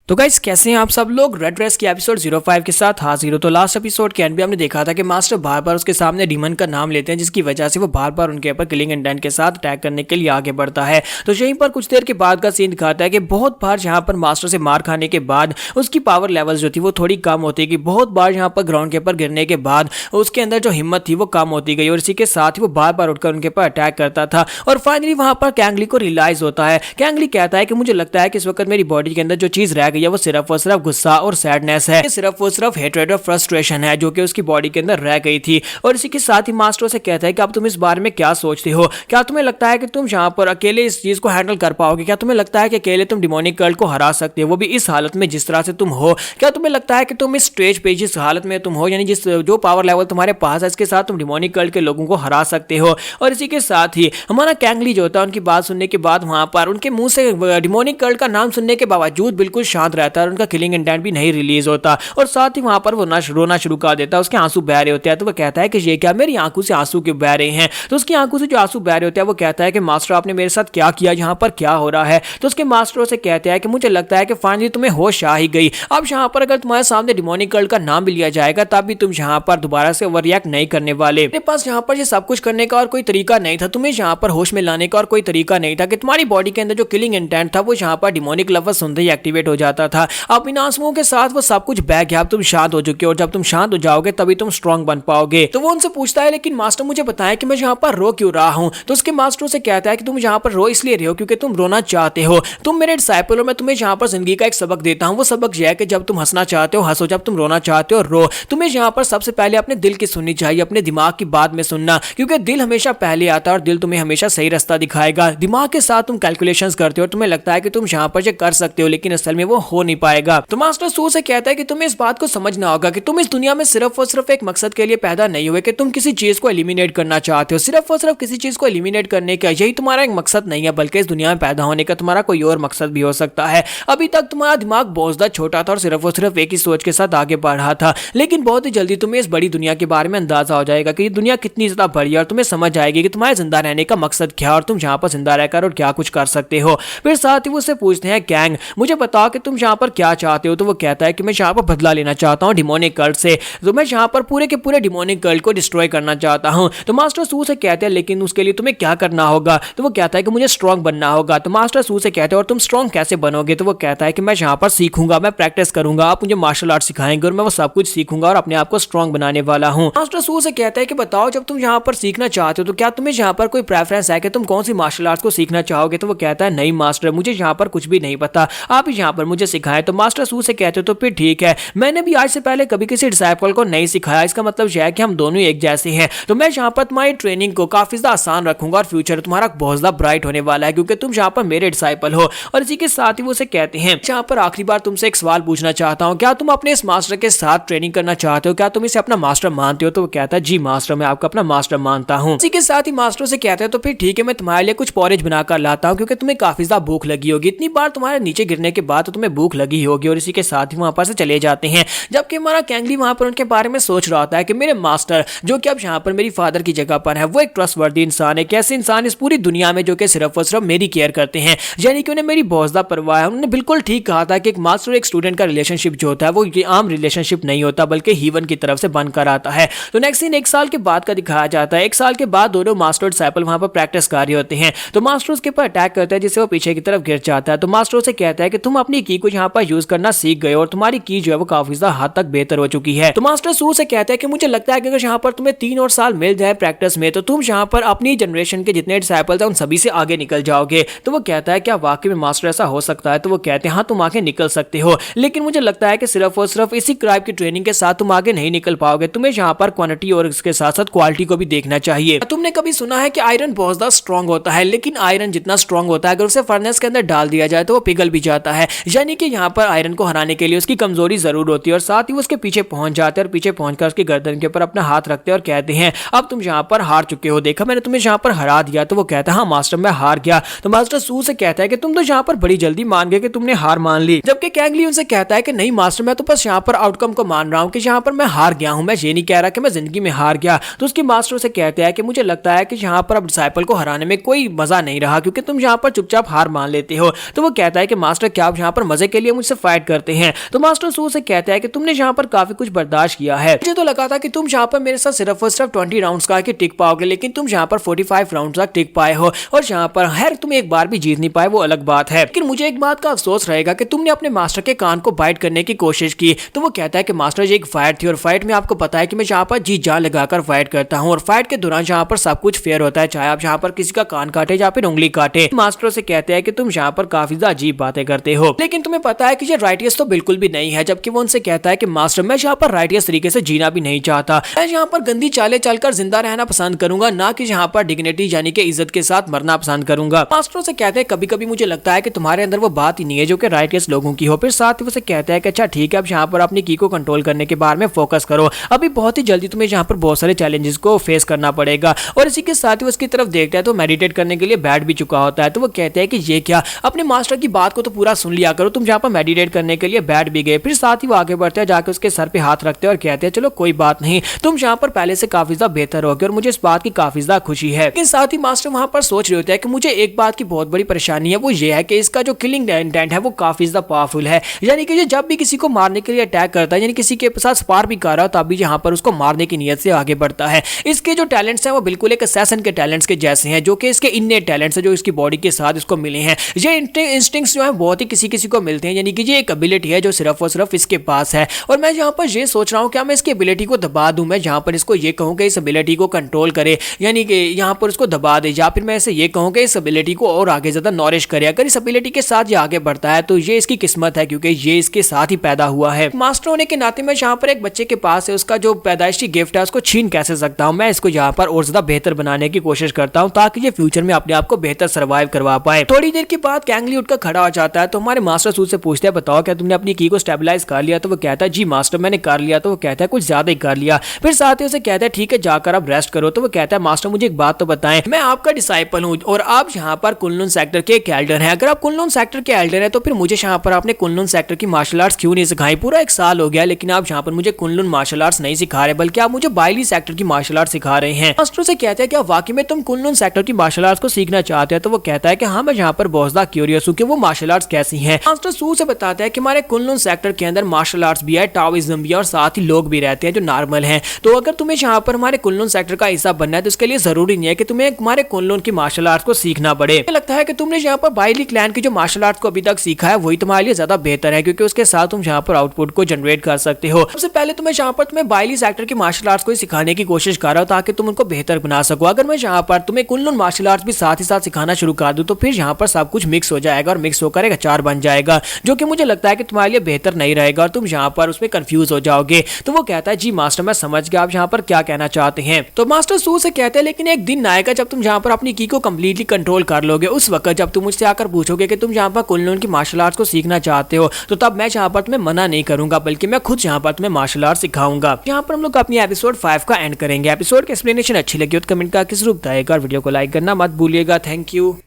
तो गाइस कैसे हैं आप सब लोग। रेड रेस की एपिसोड 05 के साथ हाजिर हो। तो लास्ट एपिसोड के एंड भी हमने देखा था कि मास्टर बार बार उसके सामने डीमन का नाम लेते हैं, जिसकी वजह से वो बार बार उनके ऊपर किलिंग इंटेंट के साथ अटैक करने के लिए आगे बढ़ता है। तो यहीं पर कुछ देर के बाद का सीन दिखाता है कि बहुत बार जहां पर मास्टर से मार खाने के बाद उसकी पावर लेवल जो थी वो थोड़ी कम होती गई। बहुत बार यहाँ पर ग्राउंड के ऊपर गिरने के बाद उसके अंदर जो हिम्मत थी वो कम होती गई और इसी के साथ ही वो बार बार उठकर उनके ऊपर अटैक करता था। और फाइनली वहां पर कैंगली को रियलाइज होता है। कैंगली कहता है कि मुझे लगता है कि इस वक्त मेरी बॉडी के अंदर जो चीज रह गई है वो सिर्फ और सिर्फ गुस्सा और सैडनेस है, सिर्फ और सिर्फ हेट्रेड और फ्रस्ट्रेशन है जो कि उसकी बॉडी के अंदर रह गई थी। और इसी के साथ ही मास्टर से कहता है कि अब तुम इस बारे में क्या सोचते हो, क्या तुम्हें लगता है कि तुम यहाँ पर अकेले इस चीज को हैंडल कर पाओगे, क्या तुम्हें लगता है कि अकेले तुम डिमोनिक कर्ल को हरा सकते हो, वो भी इस हालत में जिस तरह से तुम हो, क्या तुम्हें लगता है कि तुम इस स्टेज पे जिस हालत में तुम हो, यानी जिस जो पावर लेवल तुम्हारे पास है इसके साथ तुम डिमोनिक कर्ल के लोगों को हरा सकते हो। और इसी के साथ ही हमारा कैंगली जो होता है उनकी बात सुनने के बाद वहां पर उनके मुंह से डिमोनिक कर्ल का नाम सुनने के बावजूद बिल्कुल शांत रहता है और उनका किलिंग इंटेंट भी नहीं रिलीज होता। और साथ ही वहां पर वो रोना शुरू कर देता है, उसके आंसू बह रहे होते हैं। तो वो कहता है कि ये क्या, मेरी आंखों से आंसू क्यों बह रहे हैं। तो उसकी आंखों से जो आंसू बह रहे होते हैं वो कहता है कि मास्टर आपने मेरे साथ क्या किया, यहाँ पर क्या हो रहा है। तो उसके मास्टर से कहते हैं कि मुझे लगता है कि फाइनली तुम्हें होश आ ही गई। अब यहाँ पर अगर तुम्हारे सामने डिमोनिक कर्ल का नाम भी लिया जाएगा तब भी तुम यहाँ पर दोबारा से ओवर रिएक्ट नहीं करने वाले। मेरे पास यहाँ पर ये सब कुछ करने का और कोई तरीका नहीं था, तुम्हें यहाँ पर होश में लाने का और कोई तरीका नहीं था कि तुम्हारी बॉडी के अंदर जो किलिंग इंटेंट था वो यहाँ पर डिमोनिक लफ्ज सुनते ही एक्टिवेट हो जाता था। अब इन आंसुओं के साथ वो सब कुछ बह गया, अब तुम शांत हो चुके हो और जब तुम शांत हो जाओगे तभी तुम स्ट्रांग बन पाओगे। तो वो उनसे पूछता है लेकिन मास्टर मुझे बताएं कि मैं यहाँ पर रो क्यों रहा हूँ। तो उसके मास्टर से कहता है कि तुम यहाँ पर रो इसलिए रहे हो क्योंकि तुम रोना चाहते हो। तुम मेरे डिसाइपल हो, मैं तुम्हें यहाँ पर जिंदगी का एक सबक देता हूँ। वो सबक यह है कि जब तुम हंसना चाहते हो हंसो, जब तुम रोना चाहते हो रो। तुम्हें यहाँ पर सबसे पहले अपने दिल की सुननी चाहिए, अपने दिमाग की बाद में सुनना, क्योंकि दिल हमेशा पहले आता है और दिल तुम्हें हमेशा सही रास्ता दिखाएगा। दिमाग के साथ तुम कैलकुलेशंस करते हो, तुम्हें लगता है कि तुम यहाँ पर कर सकते हो लेकिन असल में वो हो नहीं पाएगा। तो मास्टर सू से कहता है कि तुम्हें इस बात को समझना होगा कि तुम इस दुनिया में सिर्फ और सिर्फ एक मकसद के लिए पैदा नहीं हुए कि तुम किसी चीज को एलिमिनेट करना चाहते हो। सिर्फ और सिर्फ किसी चीज को एलिमिनेट करने का यही तुम्हारा एक मकसद नहीं है, बल्कि इस दुनिया में पैदा होने का तुम्हारा कोई और मकसद भी हो सकता है। अभी तक तुम्हारा दिमाग बहुत ज्यादा छोटा था और सिर्फ एक ही सोच के साथ आगे बढ़ रहा था, लेकिन बहुत ही जल्दी तुम्हें इस बड़ी दुनिया के बारे में अंदाजा हो जाएगा कि ये दुनिया कितनी ज्यादा बड़ी है और तुम्हें समझ आएगी कि तुम्हारे जिंदा रहने का मकसद क्या है और तुम यहाँ पर जिंदा रहकर और क्या कुछ कर सकते हो। फिर साथ ही वो उससे पूछते हैं गैंग मुझे बताओ कि तुम यहाँ पर क्या चाहते हो। तो वो कहता है कि मैं यहाँ पर बदला लेना चाहता हूँ डिमोनिक कर्ल से, तो मैं यहाँ पर पूरे के पूरे डिमोनिक कर्ल को डिस्ट्रॉय करना चाहता हूँ। तो मास्टर सू से कहते हैं लेकिन उसके लिए तुम्हें क्या करना होगा। तो वो कहता है कि मुझे स्ट्रॉन्ग बनना होगा। तो मास्टर सू से कहते हैं और तुम स्ट्रॉन्ग कैसे बनोगे। तो वो कहता है कि मैं यहाँ पर सीखूंगा, मैं प्रैक्टिस करूंगा, आप मुझे मार्शल आर्ट सिखाएंगे और मैं वो सब कुछ सीखूंगा और अपने आप को स्ट्रॉन्ग बनाने वाला हूँ। मास्टर सू से कहता है कि बताओ जब तुम यहाँ पर सीखना चाहते हो तो क्या तुम्हें यहाँ पर कोई प्रेफरेंस है कि तुम कौन सी मार्शल आर्ट्स को सीखना चाहोगे। तो वो कहता है नहीं मास्टर मुझे यहाँ पर कुछ भी नहीं पता, आप ही यहाँ पर मुझे सिखाएं। तो मास्टर सू से कहते हो तो फिर ठीक है, मैंने भी आज से पहले कभी किसी डिसाइपल को नहीं सिखाया, इसका मतलब यह है कि हम दोनों एक जैसे हैं। तो मैं यहाँ पर तुम्हारी ट्रेनिंग को काफी ज्यादा आसान रखूंगा और फ्यूचर तुम्हारा बहुत ज्यादा ब्राइट होने वाला है क्योंकि तुम यहाँ पर मेरे डिसाइपल हो। और इसी के साथ ही वो उसे कहते हैं यहाँ पर आखिरी बार तुमसे एक सवाल पूछना चाहता हूँ, क्या तुम अपने इस मास्टर के साथ ट्रेनिंग करना चाहते हो, क्या तुम इसे अपना मास्टर मानते हो। तो वो कहता है जी मास्टर मैं आपका अपना मास्टर मानता हूँ। इसी के साथ ही मास्टर से कहते हैं तो फिर ठीक है, मैं तुम्हारे लिए कुछ पॉरेज बनाकर लाता हूँ क्योंकि तुम्हें काफी ज्यादा भूख लगी होगी, इतनी बार तुम्हारे नीचे गिरने के बाद तो तुम्हें भूख लगी होगी। और इसी के साथ ही वहां पर से चले जाते हैं, जबकि हमारा कैंगली वहां पर उनके बारे में सोच रहा होता है कि मेरे मास्टर जो कि अब यहाँ पर मेरी फादर की जगह पर है वो एक ट्रस्टवर्दी इंसान है, कैसे इंसान इस पूरी दुनिया में जो कि सिर्फ और सिर्फ मेरी केयर करते हैं, यानी कि उन्हें मेरी बहुत ज्यादा परवाह है। उन्होंने बिल्कुल ठीक कहा था कि एक मास्टर और एक स्टूडेंट का रिलेशनशिप जो होता है वो आम रिलेशनशिप नहीं होता बल्कि हीवन की तरफ से बनकर आता है। तो नेक्स्ट सीन 1 साल के बाद का दिखाया जाता है। 1 साल के बाद दोनों मास्टर और डिसाइपल वहां पर प्रैक्टिस कर रहे होते हैं। तो मास्टर उसके ऊपर अटैक करता है जिससे वो पीछे की तरफ गिर जाता है। तो मास्टर से कहता है कि तुम अपनी की को यहाँ पर यूज करना सीख गए और तुम्हारी की जो है वो काफी ज्यादा हद तक बेहतर हो चुकी है। तो मास्टर सू से कहता है कि मुझे लगता है कि अगर यहाँ पर तुम्हें 3 और साल मिल जाए प्रैक्टिस में तो तुम यहाँ पर अपनी जनरेशन के जितने डिसाइपल्स हैं उन सभी से आगे निकल जाओगे। तो वो कहता है क्या वाकई में मास्टर ऐसा हो सकता है। तो वो कहते हैं हाँ तुम आगे निकल सकते हो, लेकिन मुझे लगता है कि सिर्फ और सिर्फ इसी क्राइब की ट्रेनिंग के साथ तुम आगे नहीं निकल पाओगे, तुम्हें यहाँ पर क्वांटिटी और इसके साथ साथ क्वालिटी को भी देखना चाहिए। तुमने कभी सुना है कि आयरन बहुत ज्यादा स्ट्रॉन्ग होता है, लेकिन आयरन जितना स्ट्रॉन्ग होता है अगर उसे फर्नेस के अंदर डाल दिया जाए तो वो पिघल भी जाता है, यानी कि यहाँ पर आयरन को हराने के लिए उसकी कमजोरी जरूर होती है। और साथ ही वो उसके पीछे पहुंच जाते हैं और पीछे पहुंचकर उसकी गर्दन के ऊपर अपना हाथ रखते हैं और कहते हैं अब तुम यहाँ पर हार चुके हो, देखा मैंने तुम्हें यहाँ पर हरा दिया। तो वो कहता है हाँ मास्टर मैं हार गया। तो मास्टर सू से कहता है कि तुम तो यहाँ पर बड़ी जल्दी मान गए कि तुमने हार मान ली, जबकि कैंगली उनसे कहता है कि नहीं मास्टर मैं तो बस यहाँ पर आउटकम को मान रहा हूँ कि यहाँ पर मैं हार गया हूँ, मैं ये नहीं कह रहा कि मैं जिंदगी में हार गया। तो उसके मास्टर से कहते हैं कि मुझे लगता है कि यहाँ पर अब डिसाइपल को हराने में कोई मजा नहीं रहा क्योंकि तुम यहाँ पर चुपचाप हार मान लेते हो। तो वो कहता है कि मास्टर क्या आप यहाँ पर मजा मजे के लिए मुझसे फाइट करते हैं। तो मास्टर सू से कहता है कि तुमने यहाँ पर काफी कुछ बर्दाश्त किया है, मुझे तो लगा था कि तुम यहाँ पर मेरे साथ सिर्फ और सिर्फ 20 राउंड्स का के टिक पाओगे, लेकिन तुम यहाँ पर 45 राउंड्स तक टिक पाए हो और यहाँ पर खैर तुम एक बार भी जीत नहीं पाए, वो अलग बात है। लेकिन मुझे एक बात का अफसोस रहेगा कि तुमने अपने मास्टर के कान को बाइट करने की कोशिश की। तो वो कहता है कि मास्टर जी एक फाइट थी और फाइट में आपको पता है कि मैं यहाँ पर जी जान लगाकर फाइट करता हूँ और फाइट के दौरान यहाँ पर सब कुछ फेयर होता है, चाहे आप यहाँ पर किसी का कान काटे या फिर उंगली काटे। मास्टर से कहते हैं कि तुम यहाँ पर काफी ज्यादा अजीब बातें करते हो, लेकिन तुम्हें पता है कि ये राइटियस तो बिल्कुल भी नहीं है। जबकि वो उनसे कहता है कि मास्टर मैं यहाँ पर राइटियस तरीके से जीना भी नहीं चाहता, मैं यहाँ पर गंदी चालें चलकर जिंदा रहना पसंद करूंगा, ना कि यहाँ पर डिग्निटी यानी कि इज्जत के साथ मरना पसंद करूंगा। मास्टर से कहते हैं कभी कभी मुझे लगता है कि तुम्हारे अंदर वो बात ही नहीं है जो कि राइटियस लोगों की हो। फिर साथ ही उसे कहता है कि अच्छा ठीक है, अब यहाँ पर अपनी की को कंट्रोल करने के बारे में फोकस करो, अभी बहुत ही जल्दी तुम्हें यहाँ पर बहुत सारे चैलेंजेस को फेस करना पड़ेगा। और इसी के साथ ही उसकी तरफ देखता है तो मेडिटेट करने के लिए बैठ भी चुका होता है। तो वो कहते हैं कि ये क्या, अपने मास्टर की बात को तो पूरा सुन लिया करो, तुम यहाँ पर मेडिटेट करने के लिए बैठ भी गए। फिर साथ ही वो आगे बढ़ते हैं, जाकर उसके सर पे हाथ रखते हैं और कहते हैं चलो कोई बात नहीं, तुम यहाँ पर पहले से काफी ज्यादा बेहतर हो गए और मुझे इस बात की काफी ज्यादा खुशी है। लेकिन साथ ही मास्टर वहां पर सोच रहे होते हैं कि मुझे एक बात की बहुत बड़ी परेशानी है, वो ये है कि इसका जो किलिंग इंटेंट है वो काफी ज्यादा पावरफुल है, यानी कि जब भी किसी को मारने के लिए अटैक करता है, यानी किसी के साथ स्पार भी कर रहा हो तब भी यहाँ पर उसको मारने की नीयत से आगे बढ़ता है। इसके जो टैलेंट्स हैं वो बिल्कुल एक असैसिन के टैलेंट्स के जैसे हैं, जो कि इसके इन्ने टैलेंट्स है जो इसकी बॉडी के साथ इसको मिले हैं। ये इंस्टिंक्ट्स जो है बहुत ही किसी किसी को मिलते हैं, यानी कि ये एक एबिलिटी है जो सिर्फ और सिर्फ इसके पास है। और मैं यहाँ पर ये सोच रहा हूँ क्या मैं इसकी एबिलिटी को दबा दूं, मैं यहाँ पर इसको ये कहूँ कि इस एबिलिटी को कंट्रोल करे, यानी कि यहाँ पर उसको दबा दे, या फिर मैं इसे ये कहूँ कि इस एबिलिटी को और आगे ज्यादा नॉरिश करे। अगर इस एबिलिटी के साथ ये आगे बढ़ता है तो ये इसकी किस्मत है, क्योंकि ये इसके साथ ही पैदा हुआ है। मास्टर होने के नाते मैं यहाँ पर एक बच्चे के पास है, उसका जो पैदाइशी गिफ्ट है उसको छीन कैसे सकता हूँ, मैं इसको यहाँ पर और ज्यादा बेहतर बनाने की कोशिश करता हूँ ताकि ये फ्यूचर में अपने आप को बेहतर सर्वाइव करवा पाए। थोड़ी देर के बाद कैंगली उठकर खड़ा हो जाता है, तो हमारे मास्टर सूट से पूछते हैं बताओ क्या तुमने अपनी की को स्टेबलाइज कर लिया। तो वो कहता है जी मास्टर मैंने कर लिया। तो वो कहता है कुछ ज्यादा ही कर लिया। फिर साथ ही उसे कहता है ठीक है जाकर आप रेस्ट करो। तो वो कहता है मास्टर मुझे एक बात तो बताएं, मैं आपका डिसाइपल हूँ और आप यहाँ पर कुनलुन सेक्टर के एक एल्डर हैं। अगर आप कुनलुन सेक्टर के एल्डर हैं तो फिर मुझे यहाँ पर आपने कुनलुन सेक्टर की मार्शल आर्ट्स क्यों नहीं सिखाई? पूरा 1 साल हो गया लेकिन आप यहाँ पर मुझे कुनलुन मार्शल आर्ट्स नहीं सिखा रहे, बल्कि आप मुझे बाइली सेक्टर की मार्शल आर्ट्स सिखा रहे हैं। मास्टर से कहते हैं क्या वाकई में तुम कुनलुन सेक्टर की मार्शल आर्ट्स को सीखना चाहते हैं? तो वो कहता है कि हाँ मैं यहाँ पर बहुत ज्यादा क्यूरियस हूँ कि वो मार्शल आर्ट्स कैसी हैं। मास्टर सू से बताता है कि हमारे कुनलुन सेक्टर के अंदर मार्शल आर्ट्स भी है, टाओइज्म भी है और साथ ही लोग भी रहते हैं जो नॉर्मल हैं। तो अगर तुम्हें यहाँ पर हमारे कुनलुन सेक्टर का हिस्सा बनना है तो इसके लिए जरूरी नहीं है कि तुम्हें हमारे कुनलुन की मार्शल आर्ट्स को सीखना पड़े। मुझे लगता है कि तुमने यहाँ पर बाइली क्लैन की जो मार्शल आर्ट्स को अभी तक सीखा है वही तुम्हारे लिए ज्यादा बेहतर है, क्योंकि उसके साथ तुम यहाँ पर आउटपुट को जनरेट कर सकते हो। सबसे पहले तुम्हें यहाँ पर तुम्हें बाइली सेक्टर की मार्शल आर्ट्स को सिखाने की कोशिश कर रहा हूँ ताकि तुम उनको बेहतर बना सको। अगर मैं यहाँ पर तुम्हें कुनलुन मार्शल आर्ट्स भी साथ ही साथ सिखाना शुरू कर दूं तो फिर यहाँ पर सब कुछ मिक्स हो जाएगा और मिक्स होकर एक अचार बन जाएगा, जो कि मुझे लगता है कि तुम्हारे लिए बेहतर नहीं रहेगा और तुम यहाँ पर उसमें कंफ्यूज हो जाओगे। तो वो कहता है जी मास्टर मैं समझ गया, आप यहाँ पर क्या कहना चाहते हैं। तो मास्टर सू से कहते हैं लेकिन एक दिन आएगा जब तुम यहाँ पर अपनी की को कंप्लीटली कंट्रोल कर लोगे, उस वक्त जब तुम मुझसे आकर पूछोगे कि तुम यहाँ पर कुनलुन की मार्शल आर्ट्स को सीखना चाहते हो, तो तब मैं यहाँ पर तुम्हें मना नहीं करूंगा, बल्कि मैं खुद यहाँ पर तुम्हें मार्शल आर्ट सिखाऊंगा। यहाँ पर हम लोग अपनी एपिसोड 5 का एंड करेंगे। एपिसोड की एक्सप्लेनेशन अच्छी लगी हो तो कमेंट करके जरूर बताइएगा और वीडियो को लाइक करना मत भूलिएगा। Thank you.